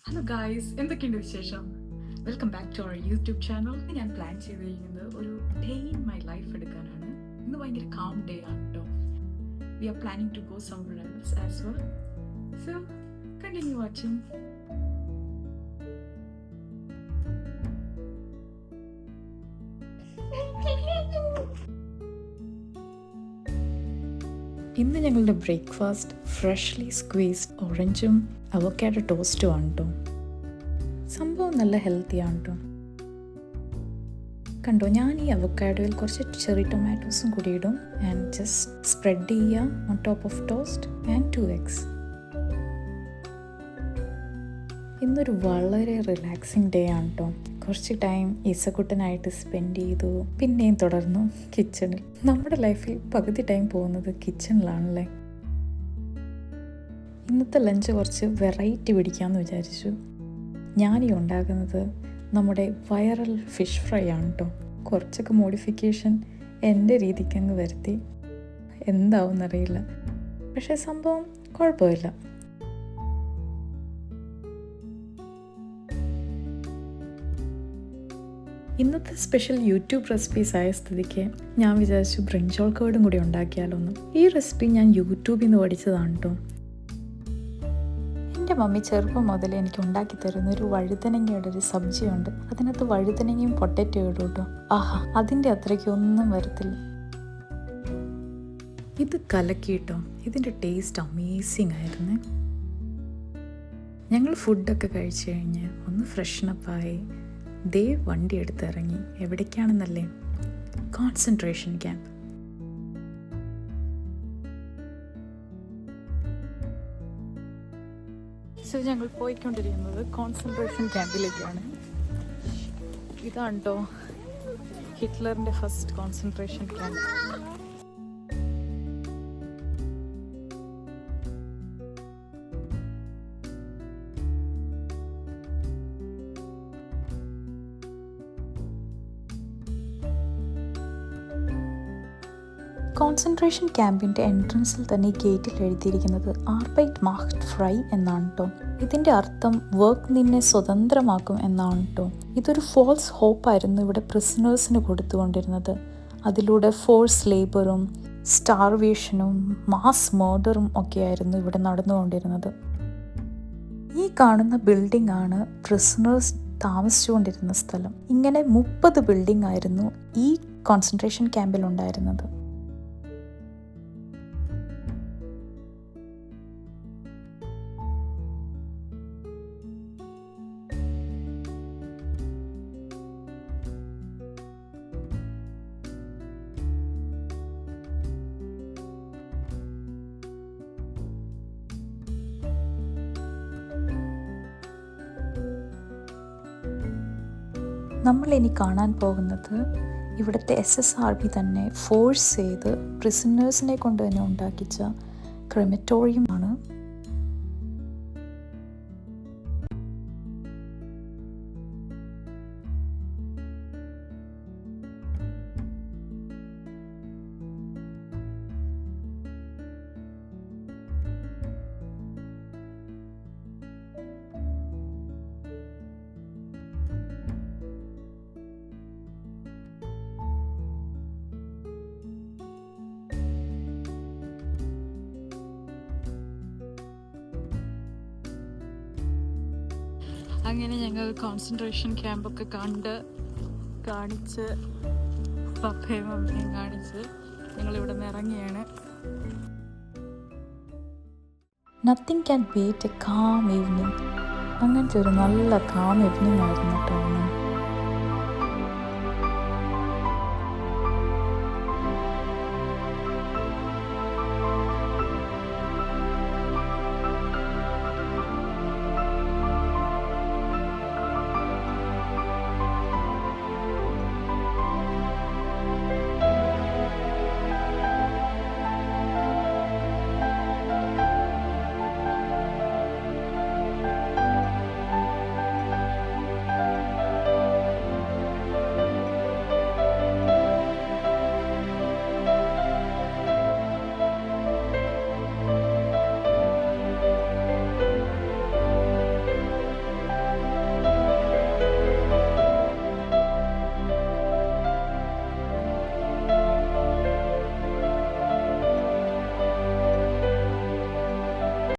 Hello guys, എന്തൊക്കെയുണ്ട് വിശേഷം? Welcome back to our YouTube channel. ഞാൻ പ്ലാൻ ചെയ്തിരിക്കുന്നത് ഒരു ഡേ ഇൻ മൈ ലൈഫ് എടുക്കാനാണ്. ഇന്ന് ഭയങ്കര കാം ഡേ ആണ് കേട്ടോ. We are planning to go somewhere else as well. So continue watching. ഇന്ന് ഞങ്ങളുടെ ബ്രേക്ക്ഫാസ്റ്റ് ഫ്രഷ്ലി സ്ക്വീസ്ഡ് ഓറഞ്ചും അവോക്കാഡോ ടോസ്റ്റും ആണ് കേട്ടോ. സംഭവം നല്ല ഹെൽത്തിയാണ് കേട്ടോ. കണ്ടോ, ഞാൻ ഈ അവോക്കാഡോയിൽ കുറച്ച് ചെറി ടൊമാറ്റോസും കൂടി ഇടും ആൻഡ് ജസ്റ്റ് സ്പ്രെഡ് ചെയ്യുക on top of toast and 2 eggs. ഇന്നൊരു വളരെ റിലാക്സിങ് ഡേ ആണ് കേട്ടോ. കുറച്ച് ടൈം ഈസക്കുട്ടനായിട്ട് സ്പെൻഡ് ചെയ്തു. പിന്നെയും തുടർന്നു കിച്ചണിൽ. നമ്മുടെ ലൈഫിൽ പകുതി ടൈം പോകുന്നത് കിച്ചണിലാണല്ലേ. ഇന്നത്തെ ലഞ്ച് കുറച്ച് വെറൈറ്റി പിടിക്കാമെന്ന് വിചാരിച്ചു. ഞാനീ ഉണ്ടാക്കുന്നത് നമ്മുടെ വൈറൽ ഫിഷ് ഫ്രൈ ആണ് കേട്ടോ. കുറച്ചൊക്കെ മോഡിഫിക്കേഷൻ എൻ്റെ രീതിക്കങ്ങ് വരുത്തി. എന്താവുമെന്നറിയില്ല, പക്ഷേ സംഭവം കുഴപ്പമില്ല. ഇന്നത്തെ സ്പെഷ്യൽ യൂട്യൂബ് റെസിപ്പീസ് ആയ സ്ഥിതിക്ക് ഞാൻ വിചാരിച്ചു ബ്രിഞ്ചോൾ കേർഡും കൂടി ഉണ്ടാക്കിയാലൊന്നും. ഈ റെസിപ്പി ഞാൻ യൂട്യൂബിൽ നിന്ന് പഠിച്ചതാണ് കേട്ടോ. എൻ്റെ മമ്മി ചെറുപ്പം മുതൽ എനിക്ക് ഉണ്ടാക്കി തരുന്ന ഒരു വഴുതനങ്ങയുടെ ഒരു സബ്ജിയുണ്ട്. അതിനകത്ത് വഴുതനങ്ങയും പൊട്ടറ്റോ ഇടും കേട്ടോ. ആഹാ, അതിൻ്റെ അത്രയ്ക്കൊന്നും വരത്തില്ല. ഇത് കലക്കി കേട്ടോ. ഇതിൻ്റെ ടേസ്റ്റ് അമേസിങ് ആയിരുന്നു. ഞങ്ങൾ ഫുഡൊക്കെ കഴിച്ചു കഴിഞ്ഞ് ഒന്ന് ഫ്രഷ്നപ്പായി ദേ വണ്ടി എടുത്തിറങ്ങി. എവിടേക്കാണെന്നല്ലേ? Concentration camp. സോ ഞങ്ങൾ പോയിക്കൊണ്ടിരിക്കുന്നത് കോൺസെൻട്രേഷൻ ക്യാമ്പിലേക്കാണ്. ഇതാണ് കേട്ടോ ഹിറ്റ്ലറിൻ്റെ ഫസ്റ്റ് കോൺസെൻട്രേഷൻ ക്യാമ്പ്. കോൺസെൻട്രേഷൻ ക്യാമ്പിൻ്റെ എൻട്രൻസിൽ തന്നെ ഗേറ്റിൽ എഴുതിയിരിക്കുന്നത് ആർബൈറ്റ് മാcht ഫ്രൈ എന്നാണ് കേട്ടോ. ഇതിൻ്റെ അർത്ഥം വർക്ക് നിന്നെ സ്വതന്ത്രമാക്കും എന്നാണ് കേട്ടോ. ഇതൊരു ഫോൾസ് ഹോപ്പായിരുന്നു ഇവിടെ പ്രിസണേഴ്സിന് കൊടുത്തുകൊണ്ടിരുന്നത്. അതിലൂടെ ഫോഴ്സ് ലേബറും സ്റ്റാർവേഷനും മാസ് മർഡറും ഒക്കെയായിരുന്നു ഇവിടെ നടന്നുകൊണ്ടിരുന്നത്. ഈ കാണുന്ന ബിൽഡിംഗ് ആണ് പ്രിസണേഴ്സ് താമസിച്ചുകൊണ്ടിരുന്ന സ്ഥലം. ഇങ്ങനെ 30 ബിൽഡിംഗ് ആയിരുന്നു ഈ കോൺസെൻട്രേഷൻ ക്യാമ്പിൽ ഉണ്ടായിരുന്നത്. നമ്മളിനി കാണാൻ പോകുന്നത് ഇവിടുത്തെ SSRB തന്നെ ഫോഴ്സ് ചെയ്ത് പ്രിസണേഴ്സിനെ കൊണ്ട് തന്നെ ഉണ്ടാക്കിച്ച ക്രെമറ്റോറിയം ആണ്. അങ്ങനെ ഞങ്ങൾ കോൺസെൻട്രേഷൻ ക്യാമ്പൊക്കെ കാണിച്ച് പപ്പയും മമ്മിയും കാണിച്ച് ഞങ്ങളിവിടെ നിന്ന് ഇറങ്ങിയാണ്. Nothing can beat a calm evening. അങ്ങനത്തെ ഒരു നല്ല കാം ഈവനിങ് ആയിരുന്നു കേട്ടോ.